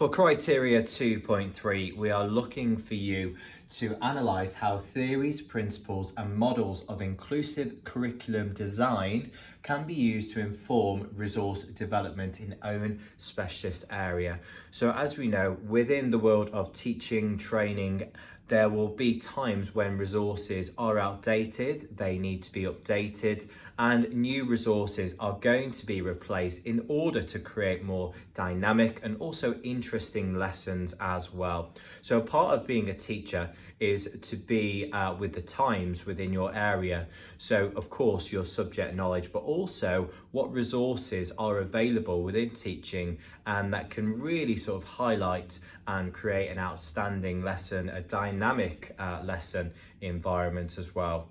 For criteria 2.3, we are looking for you to analyse how theories, principles and models of inclusive curriculum design can be used to inform resource development in own specialist area. So as we know, within the world of teaching, training, there will be times when resources are outdated, they need to be updated, and new resources are going to be replaced in order to create more dynamic and also interesting lessons as well. So part of being a teacher is to be with the times within your area. So of course your subject knowledge, but also what resources are available within teaching and that can really sort of highlight and create an outstanding lesson, a dynamic lesson environment as well.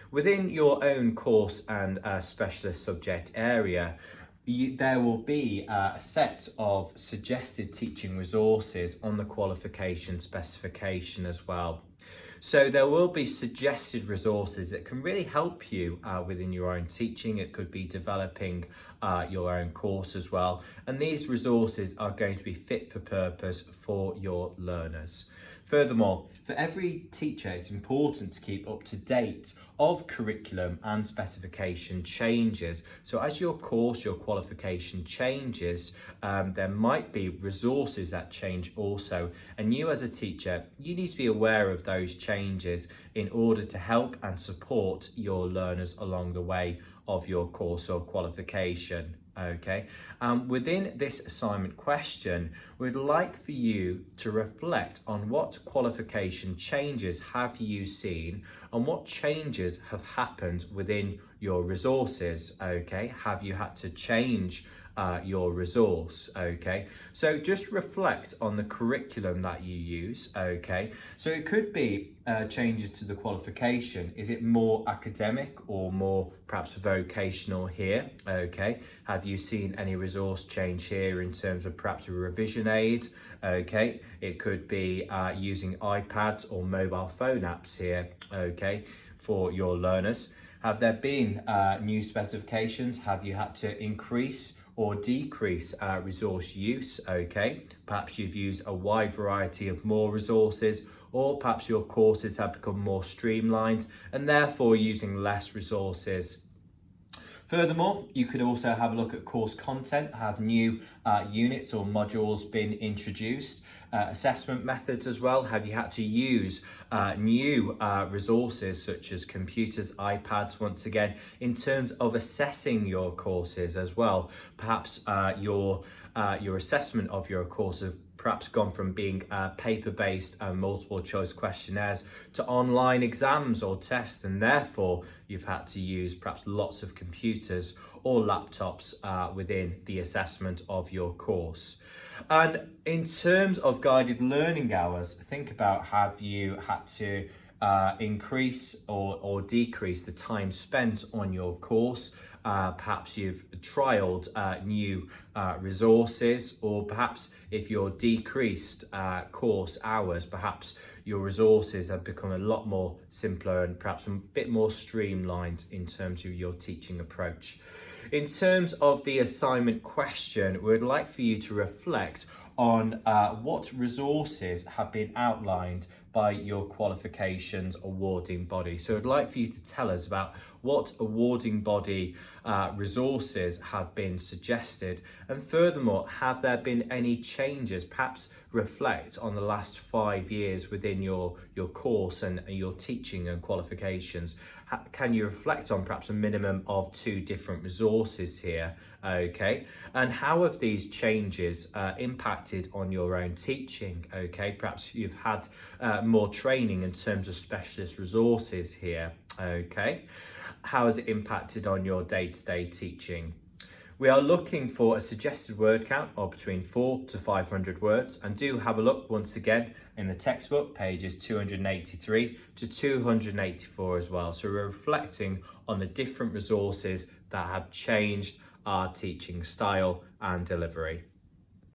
Within your own course and specialist subject area, there will be a set of suggested teaching resources on the qualification specification as well. So there will be suggested resources that can really help you within your own teaching. It could be developing your own course as well. And these resources are going to be fit for purpose for your learners. Furthermore, for every teacher, it's important to keep up to date of curriculum and specification changes. So as your course, your qualification changes, there might be resources that change also. And you as a teacher, you need to be aware of those changes in order to help and support your learners along the way of your course or qualification. Okay, within this assignment question, we'd like for you to reflect on what qualification changes have you seen and what changes have happened within your resources. Okay, have you had to change your resource? Okay, so just reflect on the curriculum that you use. Okay, so it could be changes to the qualification. Is it more academic or more perhaps vocational here? Okay, have you seen any resource change here in terms of perhaps a revision aid? Okay, it could be using iPads or mobile phone apps here, okay, for your learners. Have there been new specifications? Have you had to increase or decrease resource use? Okay, perhaps you've used a wide variety of more resources, or perhaps your courses have become more streamlined and therefore using less resources. Furthermore, you could also have a look at course content. Have new units or modules been introduced? Assessment methods as well. Have you had to use new resources such as computers, iPads, once again, in terms of assessing your courses as well? Perhaps your assessment of your course have perhaps gone from being paper-based and multiple choice questionnaires to online exams or tests, and therefore you've had to use perhaps lots of computers or laptops within the assessment of your course. And in terms of guided learning hours, think about, have you had to increase or decrease the time spent on your course? Perhaps you've trialed new resources, or perhaps if you're decreased course hours, perhaps your resources have become a lot more simpler and perhaps a bit more streamlined in terms of your teaching approach. In terms of the assignment question, we'd like for you to reflect on what resources have been outlined by your qualifications awarding body. So I'd like for you to tell us about what awarding body resources have been suggested, and furthermore, have there been any changes? Perhaps reflect on the last 5 years within your course and your teaching and qualifications. Can you reflect on perhaps a minimum of 2 different resources here? Okay, and how have these changes impacted on your own teaching? Okay, perhaps you've had more training in terms of specialist resources here. Okay, how has it impacted on your day-to-day teaching? We are looking for a suggested word count of between 400 to 500 words, and do have a look once again in the textbook, pages 283 to 284 as well. So we're reflecting on the different resources that have changed our teaching style and delivery.